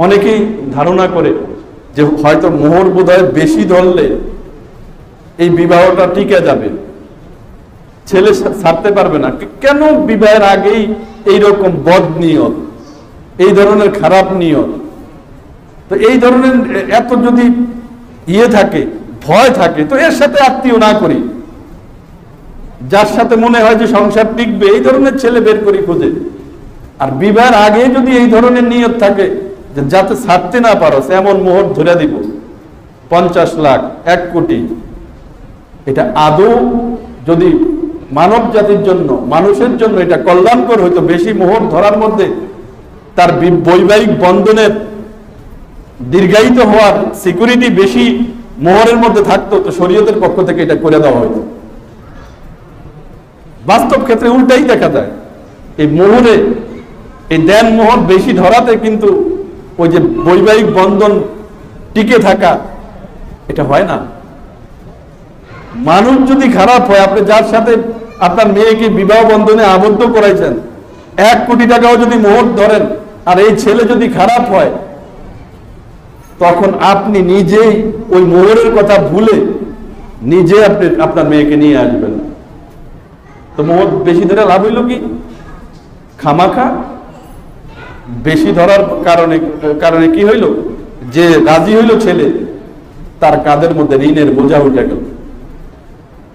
অনেকেই ধারণা করে যে হয়তো মোহর বোধহয় বেশি ধরলে এই বিবাহটা টিকে যাবে, ছেলে ছাড়তে পারবে না। কেন বিবাহের আগেই এইরকম বদ নিয়ত, এই ধরনের খারাপ নিয়ত? তো এই ধরনের এত যদি থাকে, ভয় থাকে, তো এর সাথে আত্মীয় না করি। যার সাথে মনে হয় যে সংসার টিকবে, এই ধরনের ছেলে বের করি খুঁজে। আর বিবাহের আগে যদি এই ধরনের নিয়ত থাকে যে যাতে ছাড়তে না পারো, এমন মোহর ধরে দিব 50 লাখ 1 কোটি, এটা আদৌ যদি মানব জাতির জন্য, মানুষের জন্য এটা কল্যাণকর হইতো, বেশি মোহর ধরার মধ্যে তার বৈবাহিক বন্ধনের দীর্ঘায়িত হওয়ার সিকিউরিটি বেশি মোহরের মধ্যে থাকতো, তো শরীয়তের পক্ষ থেকে এটা করে দেওয়া হইতো। বাস্তব ক্ষেত্রে উল্টাই দেখা যায়। এই মোহরে, এই দেন মোহর বেশি ধরাতে কিন্তু ওই যে বৈবাহিক বন্ধন টিকে থাকা, এটা হয় না। মানুষ যদি খারাপ হয়, আপনি যার সাথে আপনার মেয়েকে বিবাহ বন্ধনে আবদ্ধ করাইছেন, 1 কোটি টাকাও যদি মোহর ধরেন, আর এই ছেলে যদি খারাপ হয়, তখন আপনি নিজেই ওই মোহরের কথা ভুলে নিজে আপনি আপনার মেয়েকে নিয়ে আসবেন। তো মোহর বেশি ধরে লাভ হইল কি? খামাখা বেশি ধরার কারণে কি হইল? যে রাজি হইল ছেলে, তার কাঁধের মধ্যে ঋণের বোঝা উঠে গেল।